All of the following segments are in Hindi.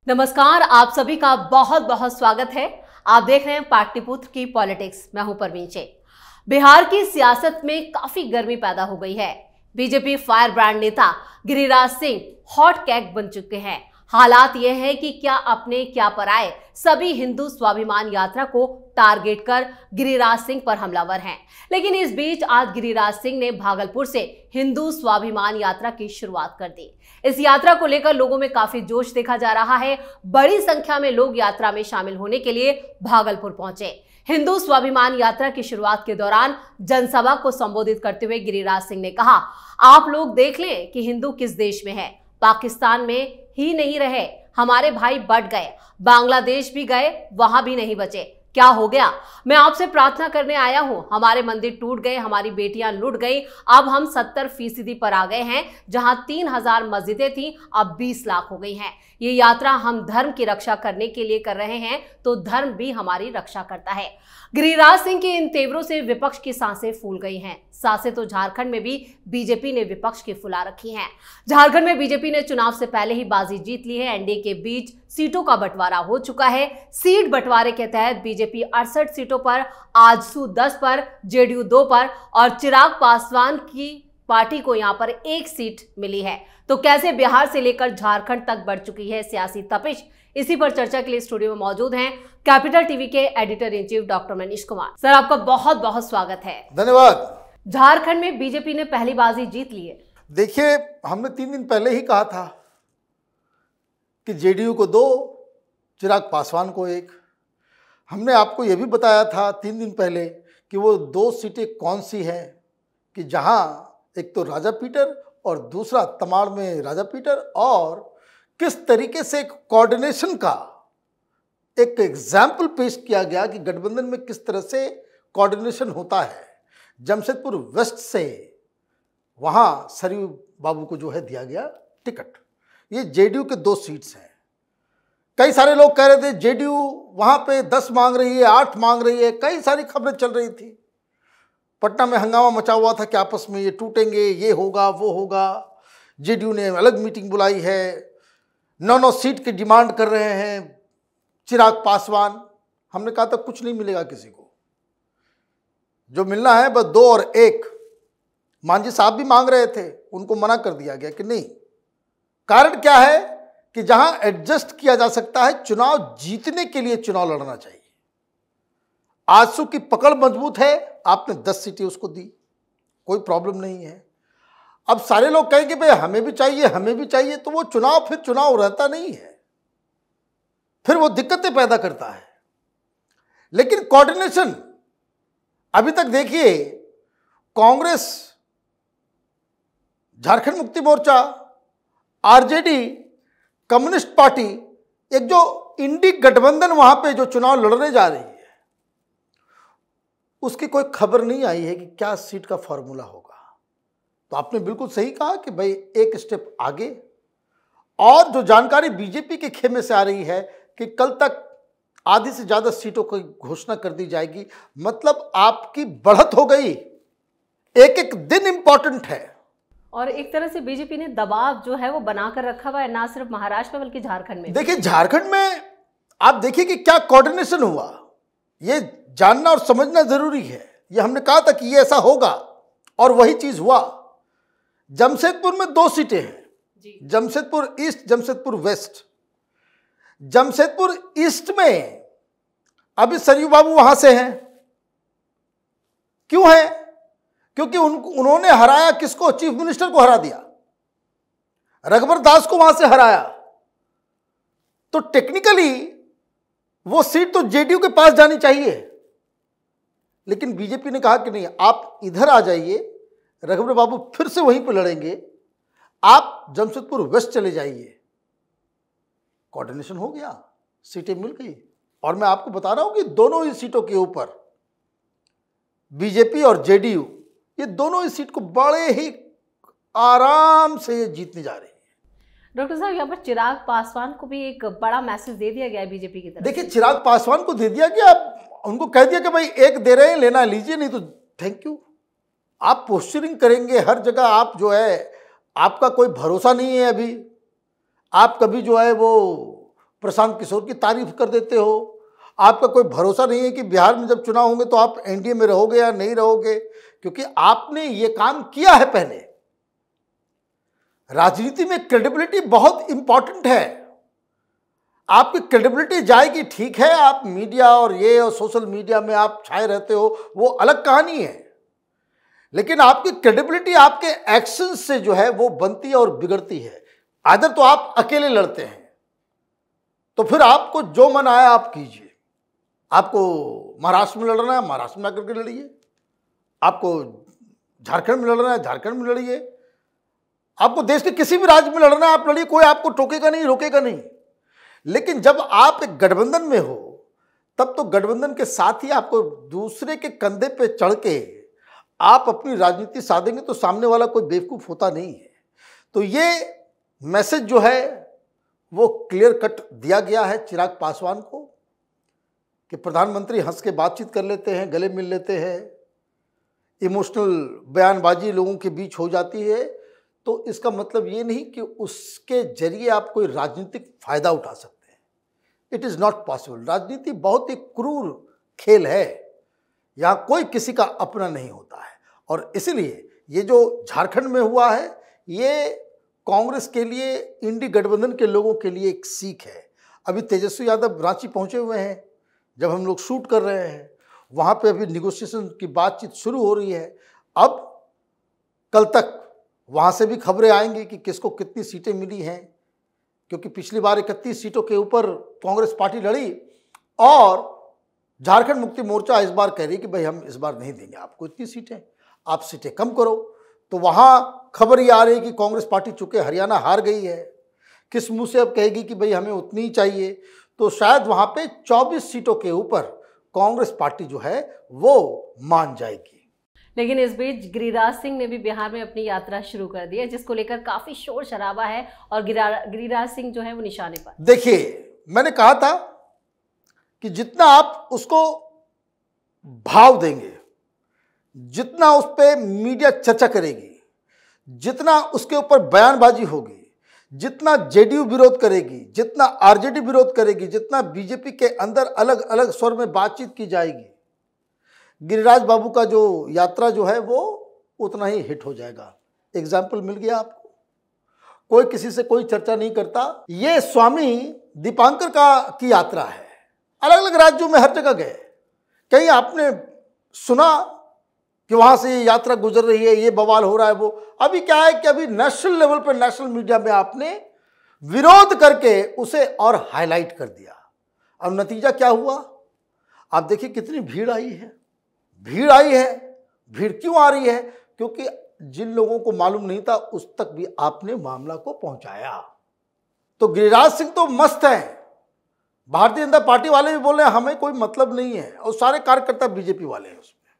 नमस्कार, आप सभी का बहुत बहुत स्वागत है। आप देख रहे हैं पाटलिपुत्र की पॉलिटिक्स। मैं हूं परवीन चे। बिहार की सियासत में काफी गर्मी पैदा हो गई है। बीजेपी फायर ब्रांड नेता गिरिराज सिंह हॉट केक बन चुके हैं। हालात यह है कि क्या अपने क्या पराए सभी हिंदू स्वाभिमान यात्रा को टारगेट कर गिरिराज सिंह पर हमलावर हैं। लेकिन इस बीच आज गिरिराज सिंह ने भागलपुर से हिंदू स्वाभिमान यात्रा की शुरुआत कर दी। इस यात्रा को लेकर लोगों में काफी जोश देखा जा रहा है। बड़ी संख्या में लोग यात्रा में शामिल होने के लिए भागलपुर पहुंचे। हिंदू स्वाभिमान यात्रा की शुरुआत के दौरान जनसभा को संबोधित करते हुए गिरिराज सिंह ने कहा, आप लोग देख लें कि हिंदू किस देश में है। पाकिस्तान में ही नहीं रहे, हमारे भाई बढ़ गए, बांग्लादेश भी गए, वहां भी नहीं बचे। क्या हो गया? मैं आपसे प्रार्थना करने आया हूं। हमारे मंदिर टूट गए, हमारी बेटियां लूट गई। अब हम 70% पर आ गए हैं। जहां 3000 मस्जिदें थी, अब 20 लाख हो गई हैं। ये यात्रा हम धर्म की रक्षा करने के लिए कर रहे हैं, तो धर्म भी हमारी रक्षा करता है। गिरिराज सिंह के इन तेवरों से विपक्ष की सांसें फूल गई हैं। सांसें तो झारखंड में भी बीजेपी ने विपक्ष की फुला रखी हैं। झारखंड में बीजेपी ने चुनाव से पहले ही बाजी जीत ली है। एनडीए के बीच सीटों का बंटवारा हो चुका है। सीट बंटवारे के तहत बीजेपी 68 सीटों पर, आजसू 10 पर, जेडीयू 2 पर और चिराग पासवान की पार्टी को यहां पर 1 सीट मिली है। तो कैसे बिहार से लेकर झारखंड तक बढ़ चुकी है सियासी तपिश, इसी पर चर्चा के लिए स्टूडियो में मौजूद हैं कैपिटल टीवी के editor in chief doctor Manish Kumar. Sir, आपका बहुत बहुत स्वागत है। धन्यवाद। झारखंड में बीजेपी ने पहली बाजी जीत ली है। देखिए, हमने 3 दिन पहले ही कहा था कि जेडीयू को 2, चिराग पासवान को 1। हमने आपको यह भी बताया था 3 दिन पहले कि वो 2 सीटें कौन सी हैं, कि जहां एक तो राजा पीटर और दूसरा तमाड़ में राजा पीटर, और किस तरीके से एक कोऑर्डिनेशन का एक एग्जाम्पल पेश किया गया कि गठबंधन में किस तरह से कोऑर्डिनेशन होता है। जमशेदपुर वेस्ट से वहां सरयू बाबू को जो है दिया गया टिकट। ये जेडीयू के 2 सीट्स हैं। कई सारे लोग कह रहे थे जेडीयू वहां पे 10 मांग रही है, 8 मांग रही है। कई सारी खबरें चल रही थी। पटना में हंगामा मचा हुआ था कि आपस में ये टूटेंगे, ये होगा, वो होगा। जेडीयू ने अलग मीटिंग बुलाई है। 9 सीट की डिमांड कर रहे हैं चिराग पासवान। हमने कहा था कुछ नहीं मिलेगा किसी को, जो मिलना है बस 2 और 1। मांझी साहब भी मांग रहे थे, उनको मना कर दिया गया कि नहीं। कारण क्या है कि जहां एडजस्ट किया जा सकता है, चुनाव जीतने के लिए चुनाव लड़ना चाहिए। आजसू की पकड़ मजबूत है, आपने 10 सीटें उसको दी, कोई प्रॉब्लम नहीं है। अब सारे लोग कहेंगे भाई हमें भी चाहिए, हमें भी चाहिए, तो वो चुनाव फिर चुनाव रहता नहीं है, फिर वो दिक्कतें पैदा करता है। लेकिन कोऑर्डिनेशन अभी तक देखिए, Congress, Jharkhand Mukti Morcha, RJD, communist party, एक जो इंडी गठबंधन वहां पे जो चुनाव लड़ने जा रही है, उसकी कोई खबर नहीं आई है कि क्या सीट का फॉर्मूला होगा। तो आपने बिल्कुल सही कहा कि भाई एक स्टेप आगे। और जो जानकारी बीजेपी के खेमे से आ रही है कि कल तक आधी से ज्यादा सीटों की घोषणा कर दी जाएगी, मतलब आपकी बढ़त हो गई। एक एक दिन इंपॉर्टेंट है। और एक तरह से बीजेपी ने दबाव जो है वो बनाकर रखा हुआ है, ना सिर्फ महाराष्ट्र में बल्कि झारखंड में। देखिए, झारखंड में आप देखिए कि क्या कोऑर्डिनेशन हुआ, ये जानना और समझना जरूरी है। ये हमने कहा था कि ये ऐसा होगा और वही चीज हुआ। जमशेदपुर में 2 सीटें हैं, Jamshedpur east, Jamshedpur west. Jamshedpur east में अभी सरयू बाबू वहां से हैं। क्यों है? क्योंकि उन्होंने हराया किसको? चीफ मिनिस्टर को हरा दिया, रघुवर दास को वहां से हराया। तो टेक्निकली वो सीट तो जेडीयू के पास जानी चाहिए, लेकिन बीजेपी ने कहा कि नहीं, आप इधर आ जाइए, रघुवर बाबू फिर से वहीं पर लड़ेंगे, आप जमशेदपुर वेस्ट चले जाइए। कोऑर्डिनेशन हो गया, सीटें मिल गई। और मैं आपको बता रहा हूं कि दोनों ही सीटों के ऊपर बीजेपी और जेडीयू, ये दोनों ही सीट को बड़े ही आराम से ये जीतने जा रही है। डॉक्टर साहब, यहाँ पर चिराग पासवान को भी एक बड़ा मैसेज दे दिया गया है बीजेपी की तरफ। देखिए, चिराग पासवान को दे दिया गया, उनको कह दिया कि भाई 1 दे रहे हैं, लेना लीजिए, नहीं तो थैंक यू। आप पोस्चरिंग करेंगे हर जगह, आप जो है, आपका कोई भरोसा नहीं है। अभी आप कभी जो है वो प्रशांत किशोर की तारीफ कर देते हो। आपका कोई भरोसा नहीं है कि बिहार में जब चुनाव होंगे तो आप एनडीए में रहोगे या नहीं रहोगे, क्योंकि आपने ये काम किया है पहले। राजनीति में क्रेडिबिलिटी बहुत इंपॉर्टेंट है। आपकी क्रेडिबिलिटी जाएगी, ठीक है, आप मीडिया और ये और सोशल मीडिया में आप छाए रहते हो, वो अलग कहानी है, लेकिन आपकी क्रेडिबिलिटी आपके एक्शन से जो है वो बनती है और बिगड़ती है। आदर तो आप अकेले लड़ते हैं, तो फिर आपको जो मन आया आप कीजिए। आपको महाराष्ट्र में लड़ना है, महाराष्ट्र में आकर के लड़िए। आपको झारखंड में लड़ना है, झारखंड में लड़िए। आपको देश के किसी भी राज्य में लड़ना है, आप लड़िए, कोई आपको टोकेगा नहीं, रोकेगा नहीं। लेकिन जब आप एक गठबंधन में हो, तब तो गठबंधन के साथ ही आपको दूसरे के कंधे पे चढ़ के आप अपनी राजनीति साधेंगे तो सामने वाला कोई बेवकूफ होता नहीं है। तो ये मैसेज जो है वो क्लियर कट दिया गया है चिराग पासवान को कि प्रधानमंत्री हंस के बातचीत कर लेते हैं, गले मिल लेते हैं, इमोशनल बयानबाजी लोगों के बीच हो जाती है, तो इसका मतलब ये नहीं कि उसके जरिए आप कोई राजनीतिक फायदा उठा सकते हैं। It is not possible. राजनीति बहुत ही क्रूर खेल है, यहाँ कोई किसी का अपना नहीं होता है। और इसलिए ये जो झारखंड में हुआ है, ये कांग्रेस के लिए, इंडी गठबंधन के लोगों के लिए एक सीख है। अभी तेजस्वी यादव रांची पहुंचे हुए हैं, जब हम लोग शूट कर रहे हैं, वहाँ पे अभी निगोशिएशन की बातचीत शुरू हो रही है। अब कल तक वहाँ से भी खबरें आएंगी कि किसको कितनी सीटें मिली हैं, क्योंकि पिछली बार 31 सीटों के ऊपर कांग्रेस पार्टी लड़ी और झारखंड मुक्ति मोर्चा इस बार कह रही कि भाई हम इस बार नहीं देंगे आपको इतनी सीटें, आप सीटें कम करो। तो वहाँ खबर ये आ रही है कि कांग्रेस पार्टी चूंकि हरियाणा हार गई है, किस मुंह से अब कहेगी कि भाई हमें उतनी ही चाहिए, तो शायद वहाँ पे 24 सीटों के ऊपर कांग्रेस पार्टी जो है वो मान जाएगी। लेकिन इस बीच गिरिराज सिंह ने भी बिहार में अपनी यात्रा शुरू कर दी है, जिसको लेकर काफी शोर शराबा है और गिरिराज सिंह जो है वो निशाने पर। देखिए, मैंने कहा था कि जितना आप उसको भाव देंगे, जितना उस पर मीडिया चर्चा करेगी, जितना उसके ऊपर बयानबाजी होगी, जितना जेडीयू विरोध करेगी, जितना आरजेडी विरोध करेगी, जितना बीजेपी के अंदर अलग अलग स्वर में बातचीत की जाएगी, गिरिराज बाबू का जो यात्रा जो है वो उतना ही हिट हो जाएगा। एग्जाम्पल मिल गया आपको। कोई किसी से कोई चर्चा नहीं करता। ये स्वामी दीपांकर की यात्रा है। अलग अलग राज्यों में हर जगह गए। कहीं आपने सुना कि वहां से ये यात्रा गुजर रही है, ये बवाल हो रहा है? वो अभी क्या है कि अभी नेशनल लेवल पर, नेशनल मीडिया में आपने विरोध करके उसे और हाईलाइट कर दिया। अब नतीजा क्या हुआ आप देखिए, कितनी भीड़ आई है। भीड़ आई है। भीड़ क्यों आ रही है? क्योंकि जिन लोगों को मालूम नहीं था उस तक भी आपने मामला को पहुंचाया। तो गिरिराज सिंह तो मस्त है। भारतीय जनता पार्टी वाले भी बोल रहे हैं हमें कोई मतलब नहीं है, और सारे कार्यकर्ता बीजेपी वाले हैं, उसमें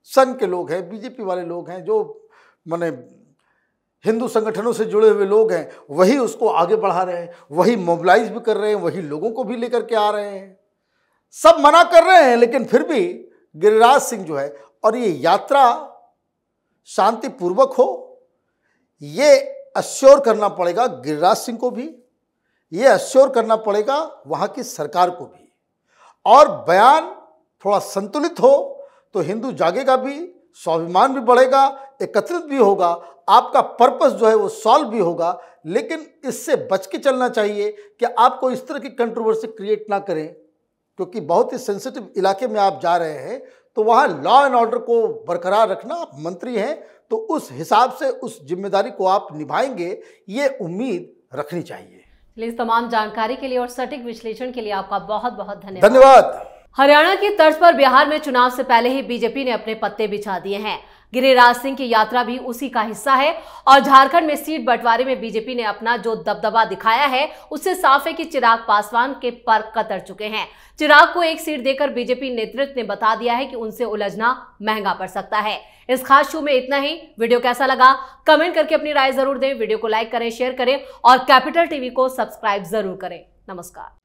संघ के लोग हैं, बीजेपी वाले लोग हैं, जो माने हिंदू संगठनों से जुड़े हुए लोग हैं, वही उसको आगे बढ़ा रहे हैं, वही मोबिलाइज भी कर रहे हैं, वही लोगों को भी लेकर के आ रहे हैं। सब मना कर रहे हैं, लेकिन फिर भी गिरिराज सिंह जो है, और ये यात्रा शांतिपूर्वक हो, ये अश्योर करना पड़ेगा गिरिराज सिंह को भी, ये अश्योर करना पड़ेगा वहाँ की सरकार को भी। और बयान थोड़ा संतुलित हो तो हिंदू जागेगा भी, स्वाभिमान भी बढ़ेगा, एकत्रित भी होगा, आपका पर्पस जो है वो सॉल्व भी होगा। लेकिन इससे बच के चलना चाहिए कि आपको इस तरह की कंट्रोवर्सी क्रिएट ना करें, क्योंकि बहुत ही सेंसिटिव इलाके में आप जा रहे हैं, तो वहाँ लॉ एंड ऑर्डर को बरकरार रखना, आप मंत्री हैं तो उस हिसाब से उस जिम्मेदारी को आप निभाएंगे, ये उम्मीद रखनी चाहिए। इस तमाम जानकारी के लिए और सटीक विश्लेषण के लिए आपका बहुत बहुत धन्यवाद। धन्यवाद। हरियाणा की तर्ज पर बिहार में चुनाव से पहले ही बीजेपी ने अपने पत्ते बिछा दिए हैं। गिरिराज सिंह की यात्रा भी उसी का हिस्सा है और झारखंड में सीट बंटवारे में बीजेपी ने अपना जो दबदबा दिखाया है, उससे साफ है कि चिराग पासवान के पर कतर चुके हैं। चिराग को एक सीट देकर बीजेपी नेतृत्व ने बता दिया है कि उनसे उलझना महंगा पड़ सकता है। इस खास शो में इतना ही। वीडियो कैसा लगा कमेंट करके अपनी राय जरूर दें। वीडियो को लाइक करें, शेयर करें और कैपिटल टीवी को सब्सक्राइब जरूर करें। नमस्कार।